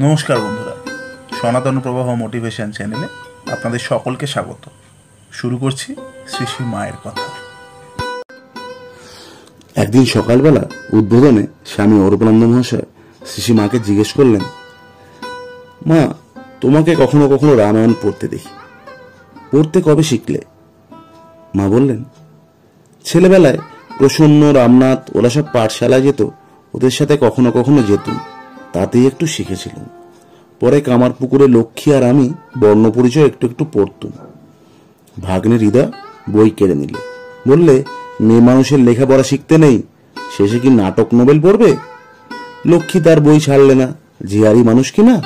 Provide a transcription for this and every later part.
নমস্কার বন্ধুরা, সনাতন প্রবাহ মোটিভেশন চ্যানেলে আপনাদের সকলকে স্বাগত। শুরু করছি শ্রী শ্রী মায়ের কথা। একদিন সকালবেলা উদ্বোধনে স্বামী অরূপানন্দ মহাশয় শ্রী শ্রী মাকে জিজ্ঞেস করলেন, মা, তোমাকে কখনো কখনো রামায়ণ পড়তে দেখি, পড়তে কবে শিখলে? মা বললেন, ছেলেবেলায় প্রসন্ন, রামনাথ ওরা সব পাঠশালায় যেত, ওদের সাথে কখনো কখনো যেতুম, তাতেই একটু শিখেছিলাম। পরে কামার পুকুরে লক্ষ্মী আর আমি বর্ণ পরিচয় একটু একটু পড়তুম। ভাগ্নে হৃদয় বই কেড়ে নিলে, বললে, মেয়ে মানুষের লেখাপড়া শিখতে নেই, শেষে কি নাটক নোবেল পড়বে? লক্ষ্মী তার বই ছাড়লে না, জিহারি মানুষ কিনা,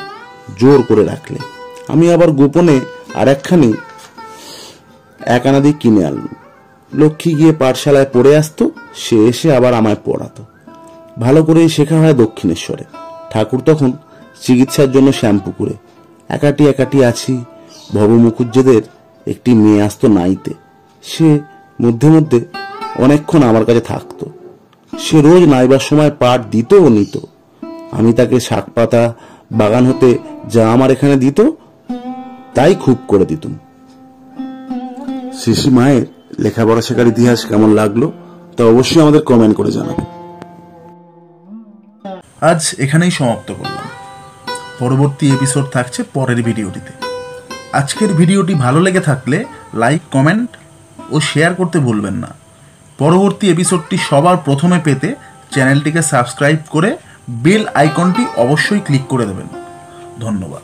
জোর করে রাখলে। আমি আবার গোপনে আর একখানি এক আনা দিয়ে কিনে আনলুম। লক্ষ্মী গিয়ে পাঠশালায় পড়ে আসতো, সে এসে আবার আমায় পড়াতো। ভালো করেই শেখা হয় দক্ষিণেশ্বরে। ঠাকুর তখন চিকিৎসার জন্য শ্যামপুকুরে। একাটি একাটি আছি। ভব মুখুজ্জেদের একটি মেয়ে আসতো নাইতে। সে মধ্যে মধ্যে অনেকক্ষণ আমার কাছে থাকতো। সে রোজ নাইবার সময় পাঠ দিত ও নিত। আমি তাকে শাক পাতা বাগান হতে যা আমার এখানে দিত তাই খুব করে দিতুম। শ্রী শ্রী মায়ের লেখাপড়া শেখার ইতিহাস কেমন লাগলো তা অবশ্যই আমাদের কমেন্ট করে জানাবেন। আজ এখানেই সমাপ্ত করলাম। পরবর্তী এপিসোড থাকছে পরের ভিডিওটিতে। আজকের ভিডিওটি ভালো লেগে থাকলে লাইক, কমেন্ট ও শেয়ার করতে ভুলবেন না। পরবর্তী এপিসোডটি সবার প্রথমে পেতে চ্যানেলটিকে সাবস্ক্রাইব করে বেল আইকনটি অবশ্যই ক্লিক করে দেবেন। ধন্যবাদ।